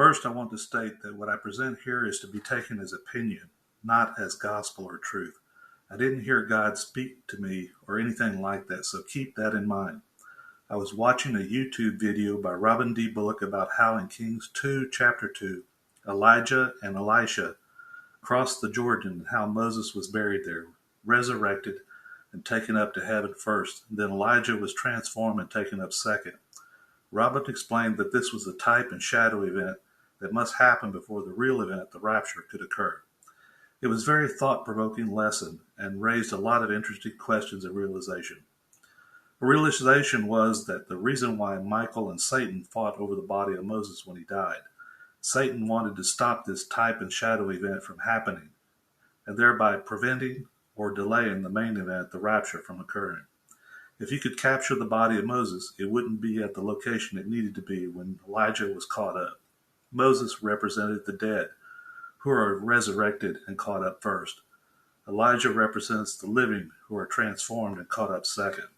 First, I want to state that what I present here is to be taken as opinion, not as gospel or truth. I didn't hear God speak to me or anything like that, so keep that in mind. I was watching a YouTube video by Robin D. Bullock about how in Kings 2, chapter 2, Elijah and Elisha crossed the Jordan and how Moses was buried there, resurrected, and taken up to heaven first. Then Elijah was transformed and taken up second. Robin explained that this was a type and shadow event that must happen before the real event, the rapture, could occur. It was a very thought-provoking lesson and raised a lot of interesting questions and realization. The realization was that the reason why Michael and Satan fought over the body of Moses when he died. Satan wanted to stop this type and shadow event from happening, and thereby preventing or delaying the main event, the rapture, from occurring. If he could capture the body of Moses, it wouldn't be at the location it needed to be when Elijah was caught up. Moses represented the dead, who are resurrected and caught up first. Elijah represents the living, who are transformed and caught up second.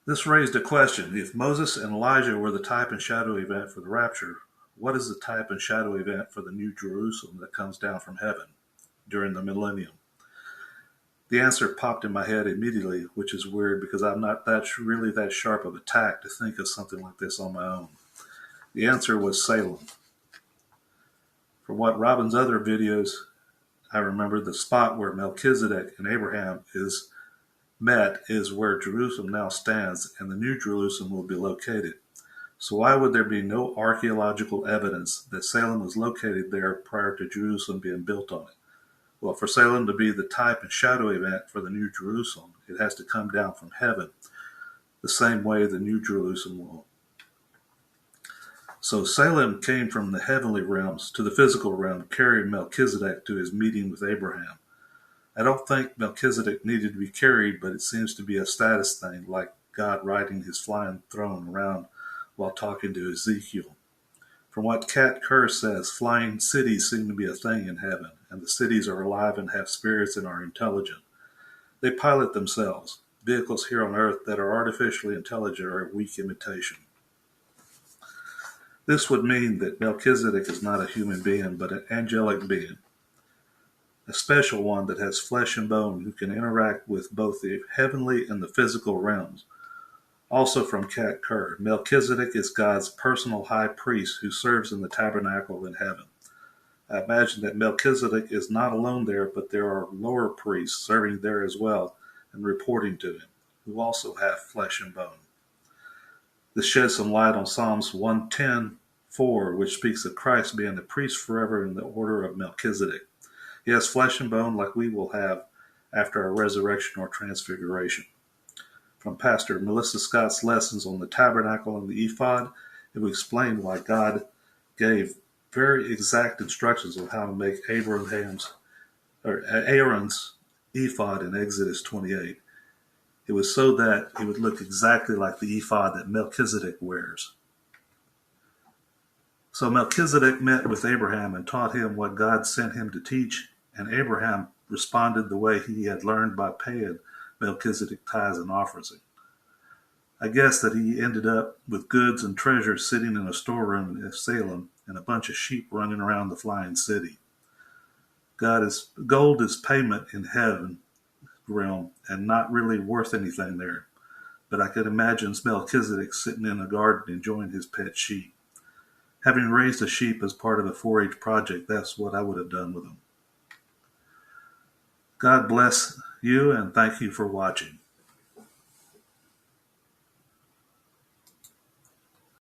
This raised a question. If Moses and Elijah were the type and shadow event for the rapture, what is the type and shadow event for the New Jerusalem that comes down from heaven during the millennium? The answer popped in my head immediately, which is weird because I'm not really that sharp of a tack to think of something like this on my own. The answer was Salem. From what Robin's other videos, I remember the spot where Melchizedek and Abraham met is where Jerusalem now stands, and the New Jerusalem will be located. So why would there be no archaeological evidence that Salem was located there prior to Jerusalem being built on it? Well, for Salem to be the type and shadow event for the New Jerusalem, it has to come down from heaven, the same way the New Jerusalem will. So Salem came from the heavenly realms to the physical realm, carrying Melchizedek to his meeting with Abraham. I don't think Melchizedek needed to be carried, but it seems to be a status thing, like God riding his flying throne around while talking to Ezekiel. From what Kat Kerr says, flying cities seem to be a thing in heaven, and the cities are alive and have spirits and are intelligent. They pilot themselves. Vehicles here on Earth that are artificially intelligent are a weak imitation. This would mean that Melchizedek is not a human being, but an angelic being, a special one that has flesh and bone who can interact with both the heavenly and the physical realms. Also from Kat Kerr, Melchizedek is God's personal high priest who serves in the tabernacle in heaven. I imagine that Melchizedek is not alone there, but there are lower priests serving there as well and reporting to him, who also have flesh and bone. This sheds some light on Psalms 110:4, which speaks of Christ being the priest forever in the order of Melchizedek. He has flesh and bone like we will have after our resurrection or transfiguration. From Pastor Melissa Scott's lessons on the tabernacle and the ephod, it will explain why God gave very exact instructions on how to make Aaron's ephod in Exodus 28. It was so that it would look exactly like the ephod that Melchizedek wears. So Melchizedek met with Abraham and taught him what God sent him to teach, and Abraham responded the way he had learned by paying Melchizedek tithes and offerings. I guess that he ended up with goods and treasures sitting in a storeroom in Salem and a bunch of sheep running around the flying city. Gold is payment in heaven realm and not really worth anything there. But I could imagine Melchizedek sitting in a garden enjoying his pet sheep. Having raised a sheep as part of a 4-H project, that's what I would have done with them. God bless you and thank you for watching.